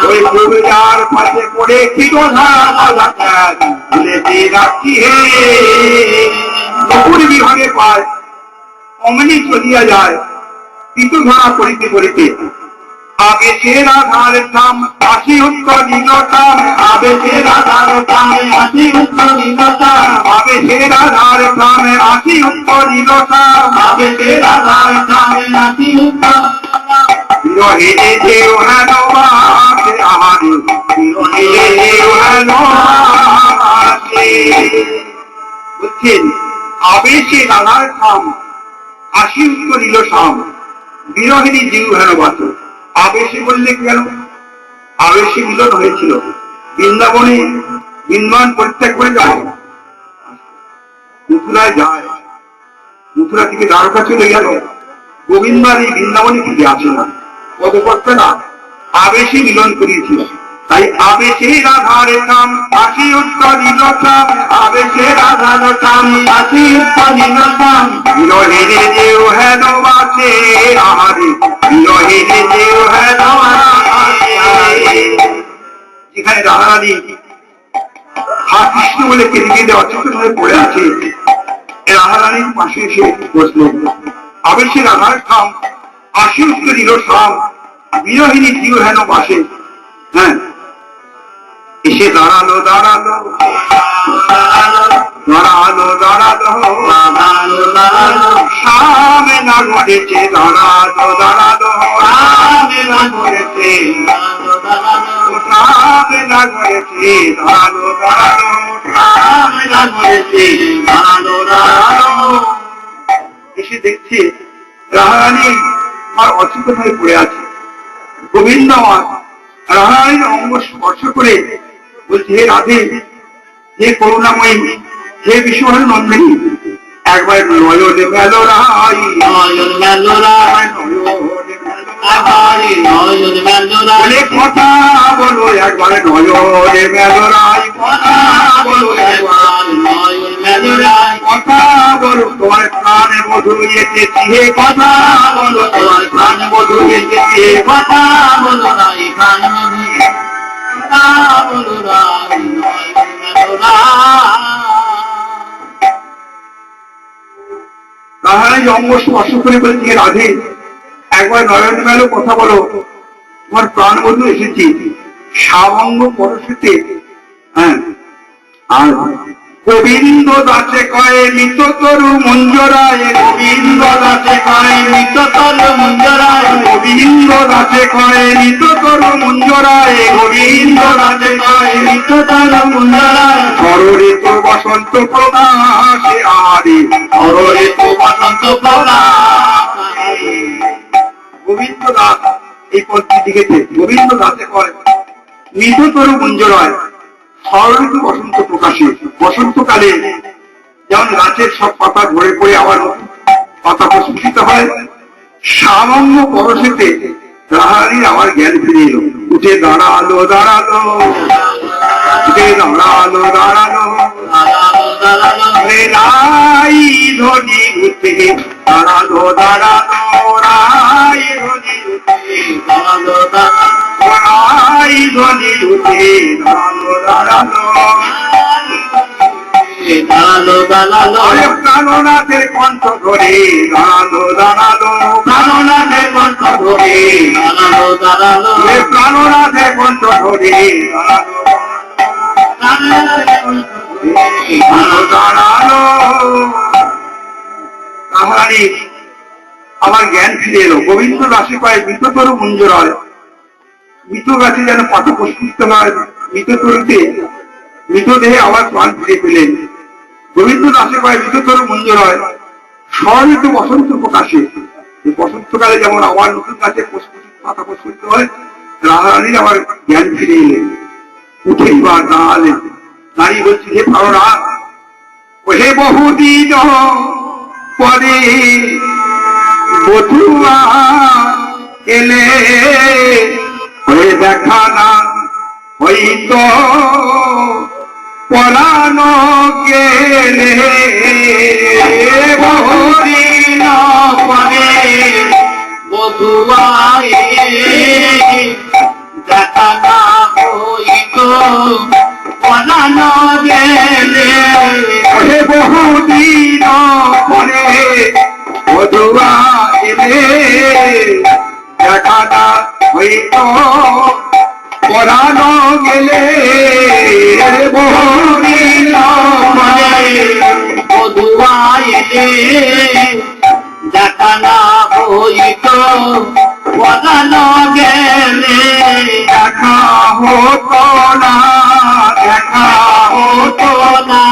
ওই পূজার কাছে পড়ে পিতো ধরা বাঁধা প্যান ভুলেছি নাকি হে। নকুর বিভাগে পায় অমনি চলিয়া যায়। পিতো ধরা করিতে করিতে আগে সে রাধার থাম আসি উত্তর নিলতাম, আগে সে রাধার থামে আসি উত্তর নিলতাম, আগে সে রাধার থামে আসি উত্তর নিলতাম, আগে সে রাধার থামে আসি উত্তর বিরহিনী দেও হেন বাসে আহারে, বিরহিনী দেও হেন বাসে। বুঝছেন, আবেশে রাধার থাম আসি উত্তর নিলতাম, বিরহিনী জিউ হেন বাস। আবেশে বললে কেন? আবেশে মিলন হয়েছিল বৃন্দাবনে, বৃন্দাবন পরিত্যাগ করে যাও মথুরায় যায়, মথুরা থেকে দ্বারকা চলে গেল, গোবিন্দার এই বৃন্দাবনে ফিরে আসে না, কত করতে না আবেশে মিলন করিয়েছিল। তাই আবেশে রাধার থাম আসি উত্তর নিলতাম, আবেশে রাধার থাম আসি উত্তর নিলতাম, বিরহিনী দেও হেন বাসে আহারে, বিরহিনী দেও হেন বাসে। যেখানে রাধারানী হা কৃষ্ণ বলে কেঁদে কেঁদে অচেতন হয়ে পড়ে আছে, রাধারানীর পাশে এসে বসল। আবেশে রাধার থাম আসি উত্তর নিলতাম, বিরহিনী দেও হেন বাসে। হ্যাঁ, এসে দাঁড়ালো দাঁড়ালো দাঁড়ালো দাঁড়ালো সামনে না ঘটেছে, দাঁড়ালো দাঁড়ালো সামনে না ঘটেছে, সামনে না ঘটেছে, দাঁড়ালো দাঁড়ালো সামনে না ঘটেছে, দাঁড়ালো দাঁড়ালো। এসে দেখছে রাধারানী আর অচেতন হয়ে পড়ে আছে। গোবিন্দ রাধারানীর অঙ্গ স্পর্শ করে বলছে, হে রাধে, হে করুণাময়ী, হে বিশ্বভানু নন্দিনী, একবার নয়নে মেলো রাই, নয়ন মেলো রাই, বলে কথা বলো একবার নয়নে মেলো রাই, কথা বলো একবার নয়ন মেলো রাই, কথা বলো তোমার প্রাণে মধু এসেছি, হে কথা বলো তোমার প্রাণে মধু এসেছি, কথা বলো রাই প্রাণ মধু, কথা বলো রাই নয়ন মেলো রাই। রাধারানী অঙ্গ স্পর্শ করে বলছে, রাধে একবার নয়ন মেলো, কথা বলো তোমার প্রাণ বন্ধু এসেছি, সাবঙ্গ পরশুতে। হ্যাঁ, আর গোবিন্দ দাসে কয়ে মৃত তরু মঞ্জরায়, গোবিন্দ দাসে কয়ে মৃত তরু মঞ্জরায়, গোবিন্দ দাসে কয়ে মৃত তরু মঞ্জরায়, গোবিন্দ দাসে কয়ে মৃত তরু মঞ্জরায়, সররে তো বসন্ত প্রকাশে আরে, সররে তো বসন্ত প্রকাশে। গোবিন্দ দাস এই পদটি লিখেছে, গোবিন্দ দাসে কয় মৃত তরু মঞ্জরায়, ষড়ঋতু বসন্ত প্রকাশে। বসন্তকালে যেমন গাছের সব পাতা ঝরে পড়ে আবার পাতা প্রস্ফুটিত হয়, সামান্য পরশেতে রাধারানীর আমার জ্ঞান ফিরে এলো। উঠে দাঁড়ালো দাঁড়ালো, উঠে দাঁড়ালো দাঁড়ালো, রাই ধ্বনি উঠে দাঁড়ালো দাঁড়ালো, রাই ধ্বনি উঠে দাঁড়ালো দাঁড়ালো, রাই ধ্বনি উঠে দাঁড়ালো দাঁড়ালো, দাঁড়ালো দাঁড়ালো, প্রাণনাথের কণ্ঠ ধরে দাঁড়ালো দাঁড়ালো, প্রাণনাথের কণ্ঠ ধরে দাঁড়ালো দাঁড়ালো, প্রাণনাথের কণ্ঠ ধরে দাঁড়ালো দাঁড়ালো। তাহারি আমার জ্ঞান ফিরে এলো। গোবিন্দ দাসে পায় মৃত তরু মঞ্জরায়, মৃত গাছে যেন পাতা প্রস্ফুটিত হয়, মৃত তরুতে মৃতদেহে আবার প্রাণ ফিরে পেলেন। গোবিন্দ দাসে পায় মৃত তরু মঞ্জরায়, ষড়ঋতু বসন্ত প্রকাশে। বসন্তকালে যেমন আবার নতুন গাছে পাতা প্রস্ফুটিত হয়, রাধারানীর আবার জ্ঞান ফিরে এলেন, উঠে এবার দাঁড়ালেন, দাঁড়িয়ে বলছি হে প্রাণনাথ, ওহে বহুদিন পরে বধুয়া এলে, হয়ে দেখা না হইতো পরানো গেলে, বহুদিন পরে বধুয়ায় দেখা না হইত পরানো গেলে, ওহে বহুদিন পরে বধুয়া এলে, দেখা না হইতো পরানো গেলে, বহুদিন পরে বধুয়ায় দেখা না হইত পরানো গেলে, দেখা হতো না, দেখা হতো না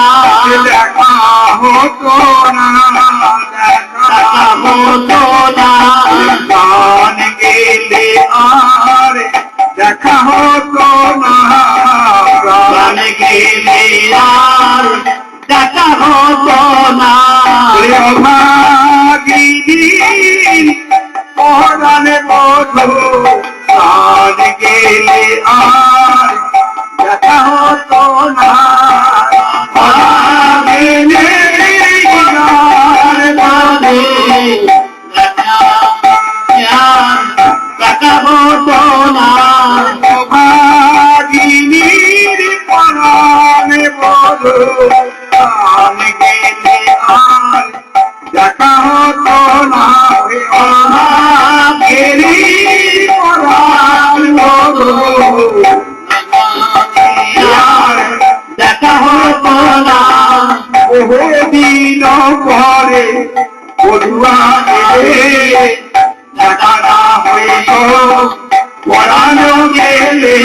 দেখা হতো না, দেখা হতো না, গান গেলে আর দেখা হতো না, গান গেলে আর দেখা হতো না, ভাগিনী পরাণে বধূ, গান গেলে আর দেখা হতো না, ভাগিনী গান বাদে দেখা হতো না, ভাগিনীর পরাণে বধূ, গান গেলে আর দেখা হতো না, ভাগিনী পরাণে বধূ, দেখা হতো না, বহুদিন পরে বধুয়া এলে, দেখা না হইত পরানো গেলে,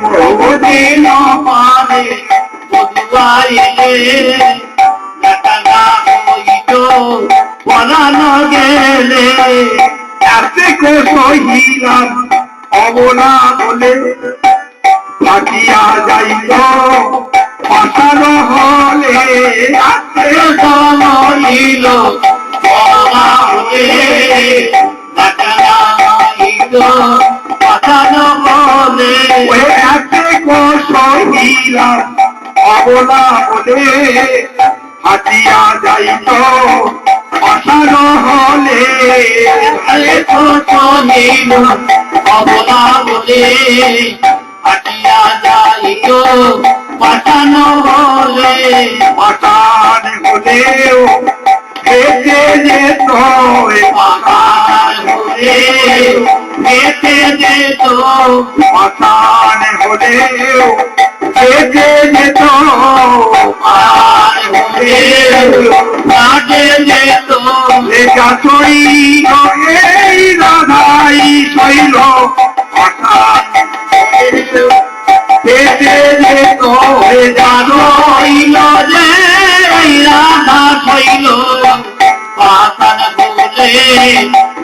বহুদিন পরে বধুয়ায় দেখা না হইত পরানো গেলে, এতে কহিলাম অবলা বলে, থাকিয়া যাইত পাশানো হলে, আতে হইল বলা হয়ে দেখা না হইত পাঠানো বলে, এতে কহিলাম অবলা বলে, হাতিয়া যাইত পাশানো হলে, শোনিল অবলা বলে হাটিয়া যাইত পাঠানো বলে, পাশান হলেও বেঁচে যেত, পাঠান হলে বেঁচে যেত, পাশান হলেও বেঁচে যেত, পার হলে কাটে যেত, লেখা শৈল এই রাধাই শৈল, পাশান হলেও বেঁচে যেত, জানইল যে রাধা শৈল পাতান বলে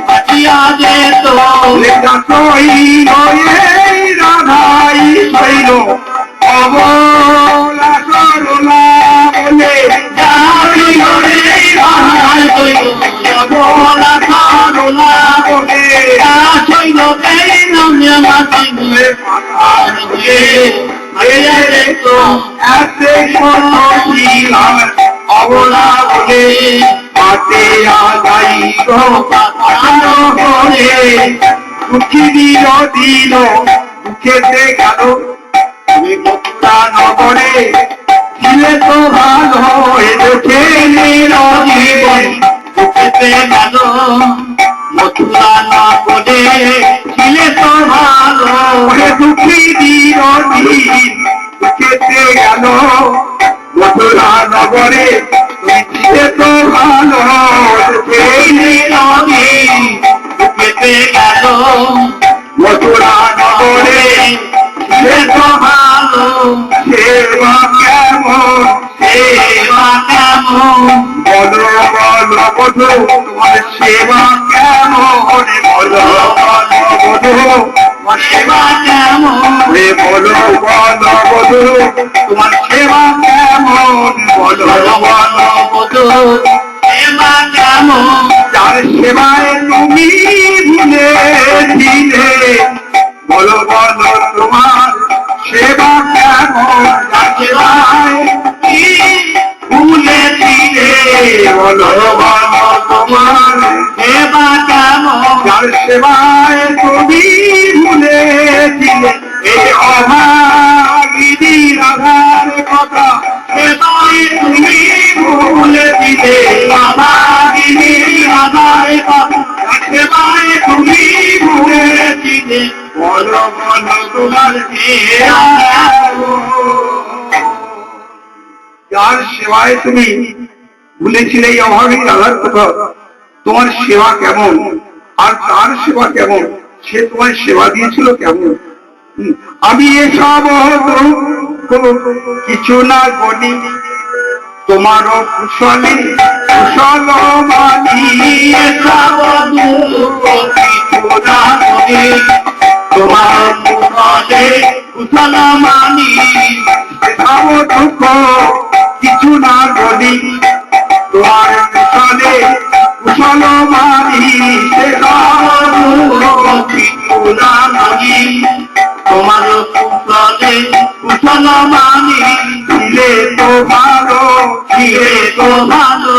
হাটিয়া যেত, লেখা শৈল এই রাধাই শৈল, অবলা সরলা বলে, জানইল রে রাধা শৈল বলা সারলা বলে শৈল এই নামে মাতিল আর হয়ে হাটিয়া যেত, এতে কহিলাম অবলা বলে, হাতিয়া যাইত পাঠানো হলে, দুঃখী দিল দিল দুঃখেতে গেল, তুমি মথুরা নগরে ছিলে তো ভালো, এ দেখে নিল জীবন দুঃখেতে গেল মথুরা না বলে ছিলে তো ভালো, ওরে দুঃখী দিল দিন দুঃখেতে গেল, মথুরা নগরে তুমি ছিলে তো ভালো, দেখে নিল দুঃখেতে গেল মথুরা নগরে ছিলে তো ভালো, সেবা কেমন, সেবা কেমন বলো বলো বধূ তোমার সেবা কেমন, বলো বলো বধূ তোমার সেবা কেমন বলো বলো বধু তোমার সেবা কেমন বলো বলো বধু সেবা কেমন যার সেবায় তুমি ভুলে দিলে বলো বলো তোমার সেবা কেমন যার সেবায় কি ভুলে দিলে বলো বলো তোমার সেবা কেমন যার সেবায় তুমি ভুলে দিলে এই অভাগিনী রাধার কথা সেবায় তুমি ভুলে দিলে বাবাগিনী রাধার কথা সেবায় তুমি ভুলে দিলে বলো বলো তোমার সেবা কেমন যার সেবায় তুমি ভুলেছিলে এই অভাগী রাধার কথা তোমার সেবা কেমন আর তার সেবা কেমন সে তোমার সেবা দিয়েছিল কেমন আমি এসব কিছু না বলি তোমারও কুশলে কুশল মানি সব দুঃখ কিছু না করি তোমার কুশলে কুশল মানি এসব দুঃখ কিছু না বলি তোমার কুশলে কুশল মানি সব দুঃখ কিছু না করি তোমার কুশলে কুশল মানি ছিলে তো ভালো ছিলে তো ভালো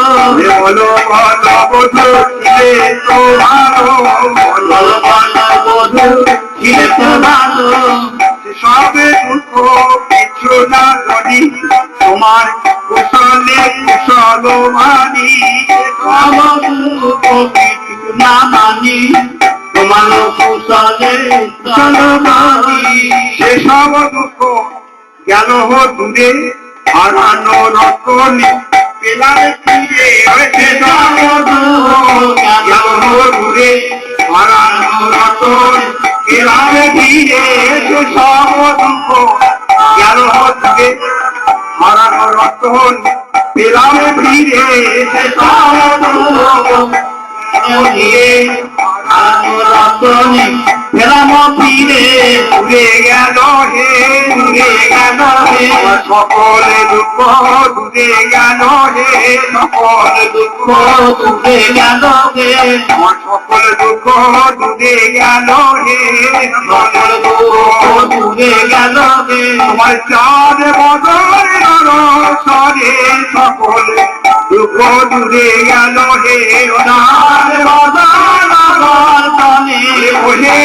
বলো বলো বধু ছিলে তো ভালো বলো বলো বধু ছিলে তো ভালো সবে দুঃখ কিছু না জানি তোমার কুশলে কুশল মানি সব দুঃখ কিছু না মানি তোমার কুশলে কুশল মানি সেসব দুঃখ গেল দূরে হারানো রতনে পেলাম ফিরে সেসব দুঃখ গেল দূরে হারানো রতন পেলাম ফিরে সেসব দুঃখ গেল দূরে হারানো রতন পেলাম ফিরে সেসব দুঃখ রতনে ফেরাম ফিরে উড়ে গেল হে উড়ে গেল হে সকলে দুঃখ দূরে গেল হে সকল দুঃখ দূরে গেল গে আমার সকল দুঃখ দূরে গেল হে সকল দুঃখ দুঃখ দূরে গেল গে তোমার চাঁদ বদল সরে সকল দুঃখ দূরে গেল হে ওনার বদল বর্তনে ওহে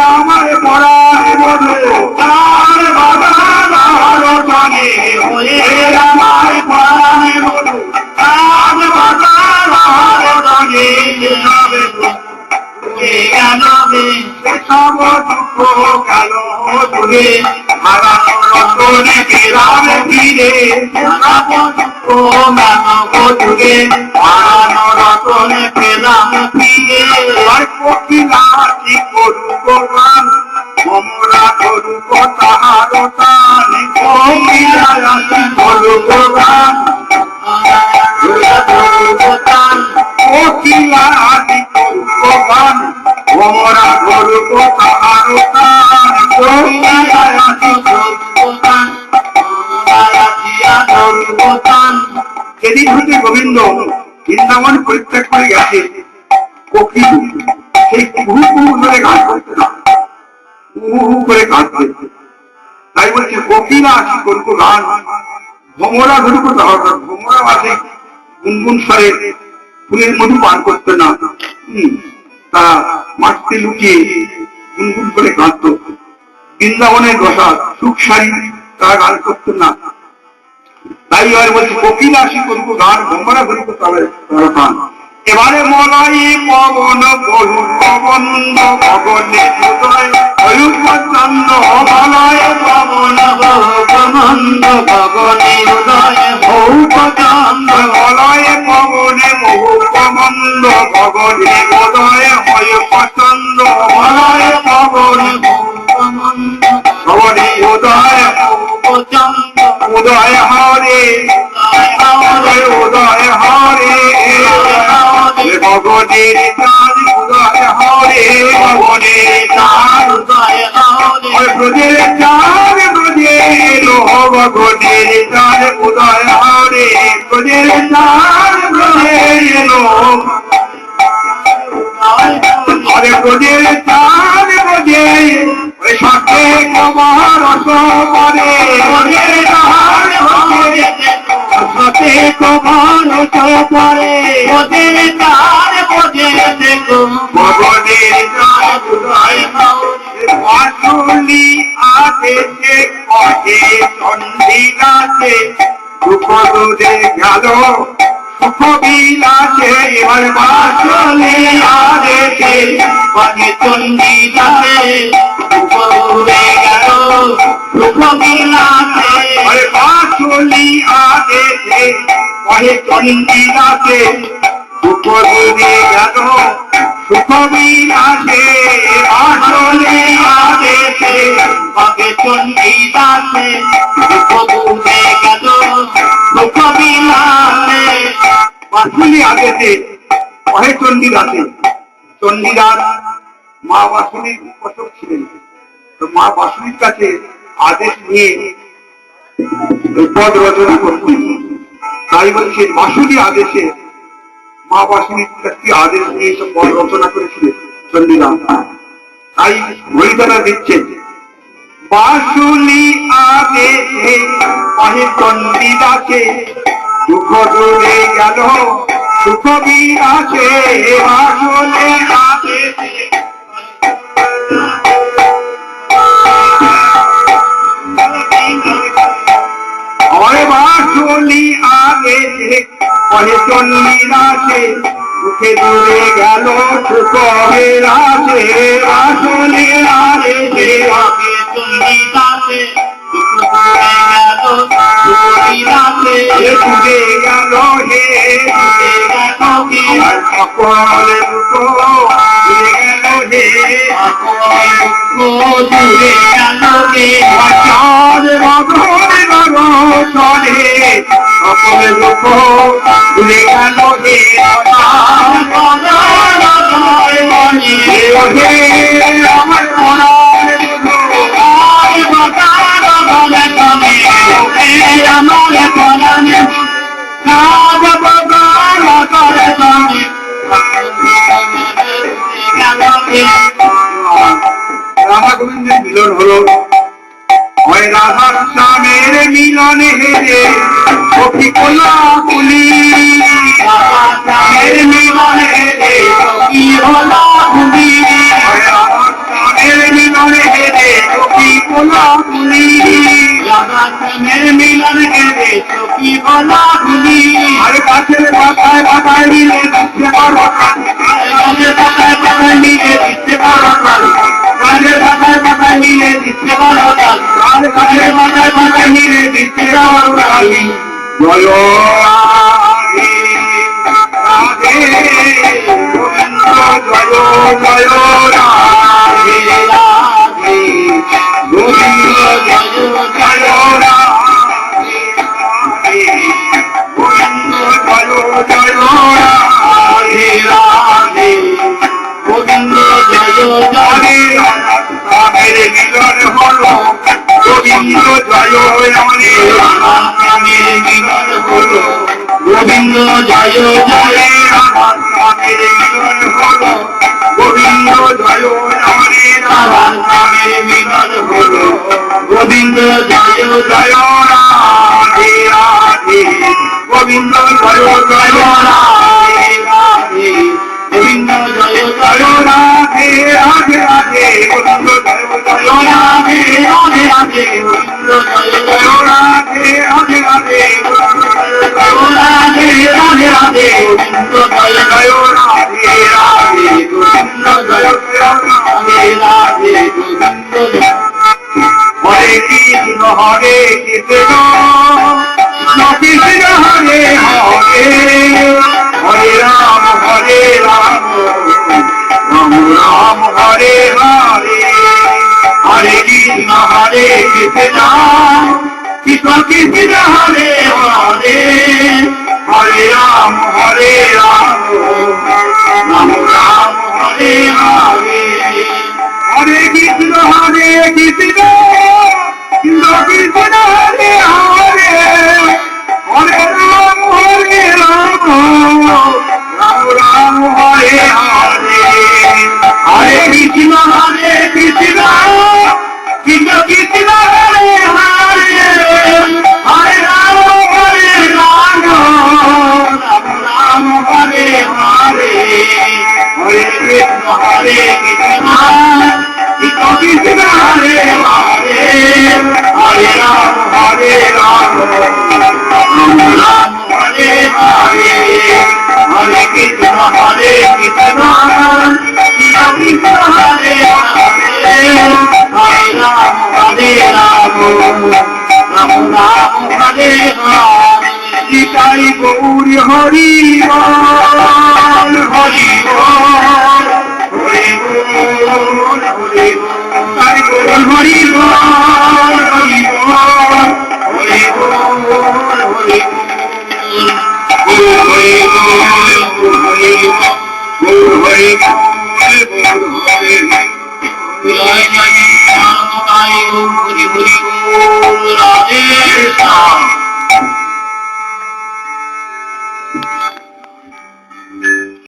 আমার পড়ার বধু তার বাবার জানে হয়ে আমার প্রাণে বলু আজ বাজার জানে হবে দূরে গেল গে সব দুঃখ গেল দূরে হারানো রতনে পেলাম ফিরে সব দুঃখ মানব যুগে হারানো রতনে পেলাম ফিরে আর কোকিলাটি করুক গান মমরা করুক তাহার টান কোকিলাটি করুক গান কোকিলাটি করুক গান মমরা করুক তাহার টান কোকিলাটি যেদিন হইতে গোবিন্দ বৃন্দাবন পরিত্যাগ করে গেছে কোকিল সেই কুহু কুহু করে গান করতে না কুহু করে গান করতে তাই বলছে কোকিলা আসি করুক গান ভমরা ধরুক তাহার ভমরা বাসে গুনগুন স্বরে ফুলের মধু পান করতে না তারা মাঠতে লুকিয়ে গুনগুন করে কাঁদত বৃন্দাবনের রসা সুখ সারি তারা গান করতেন না তাই এবার বলছে কোকিল আসি করবো গান ভমরা ধরুক তাহলে তারা গান এবারে মলাই পবন বহু পবন্দ ভগনে হৃদয় অয়ুপচন্দ মলয় পবন বহু ভগনে হৃদয় বহুপচন্দ মলয় পবনে বহু পবন্দ ভগনে হৃদয় অয়ুপচন্দ মলয় পবন ভগনে হৃদয় বহুপচন্দ উদয় হরে উদয় হরে ভগনের চাঁদ উদয় হরে ভগনের চাঁদ উদয় ব্রজের চার ব্রজে গগনের চার উদয় হরে ব্রজের চার ব্রজে এলো আরে ব্রজের চার ব্রজে ওই সাথে কমার অসপরে ব্রজের চার ব্রজে সাথে কমার অসপরে ব্রজের চার ব্রজে দেখো গগনের চার উদয় বাঁশুলি আদেশে পথে চন্ডিলাতে সুখ দূরে গেল সুখ বিলাসে এবার বাঁশুলি আদেশে পথে চন্ডিলাতে সুখ দূরে গেল সুখ বিলাসে বাঁশুলি আদেশে পথে চন্ডিলাতে সুখ দূরে গেল সুখ বিলাসে আসলে আদেশে পাকে চন্ডিদাসে সুখ দূরে গেল সুখ বিলাসে বাঁশুলি আদেশে কহে চন্ডিদাসে চন্ডিদাস মা বাঁশুলির উপাসক ছিলেন তো মা বাঁশুলির কাছে আদেশ নিয়ে পদ রচনা করতেন তাই বলছে বাঁশুলি আদেশে মা বাঁশুলির কাছে আদেশ নিয়ে সব পদ রচনা করেছিলেন চন্ডিদাস তাই বইতারা দিচ্ছেন বাঁশুলি আদেশে কহে চন্ডিদাসে সুখ দূরে গেল সুখ বিলাসে বাঁশুলি আদেশে বাঁশুলি আদেশে কহে চন্ডিদাসে সুখে দূরে গেল সুখ বিলাসে বাঁশুলি আদেশে আগে চন্ডিদাসে সুখ দূরে গেল সুখ বিলাসে দূরে গেল হে সকল দুঃখ দূরে গেল হে সকল দুঃখ দূরে গেল হে চাঁদ মধুর চলে সকল দুঃখ দূরে গেল হে আমার রাধা গোবিন্দের মিলন হলো ওই রাধার স্বামীর মিলনে হেরে সখী কোলা কুলি স্বামীর মিলনে হেরে সখী কোলা কুলি স্বামীর মিলনে হেরে সখী কোলা কুলি স্বামীর মিলনে হেরে সখী কোলা কুলি আরে গাছের পাতায় পাতায় মিলে দিচ্ছে বড় গাছের পাতায় পাতায় মিলে দিচ্ছে বড় গাছের পাতায় পাতায় মিলে দিচ্ছে বড় গাছের পাতায় পাতায় মিলে দিচ্ছে বড় জয় রাধে রাধে গোবিন্দ জয় জয় রাধে রাধে গোবিন্দ জয় জয় রাধে গোবিন্দ জয় জয় রাধে রাধে গোবিন্দ জয় জয় রাধে মিলন হলো গোবিন্দ জয় রাধে রাধে মিলন হলো গোবিন্দ জয় জয় রাধে মিলন হলো গোবিন্দ জয় রাধে রাধে মিলন হলো গোবিন্দ জয় জয় রাধে রাধে গোবিন্দ জয় জয় রাধে রাধে গোবিন্দ জয় জয় রাধে রাধে রাধে গোবিন্দ জয় জয় রাধে রাধে রাধে গোবিন্দ জয় জয় রাধে রাধে রাধে রাধে রাধে রাধে গোবিন্দ জয় জয় রাধে রাধে গোবিন্দ জয় রাধে রাধে গোবিন্দ হরে কৃষ্ণ হরে কৃষ্ণ কৃষ্ণ হরে হরে হরে রাম রাম রাম হরে হরে হরে কৃষ্ণ হরে Krishna Krishna Krishna Hare Hare Hare Ram Ram Ram Hare Hare Hare Krishna Krishna Hare Hare Hare Ram Hare Ram Ram Ram Hare Hare Hare Krishna Hare Krishna Krishna Krishna Hare Hare Hare Ram Hare Ram Ram Ram Hare Hare Nitai Gaur Hari Bol Hari Bol Hari Bol Hari Bol Hari Bol Hari Bol Hari Bol Hari Bol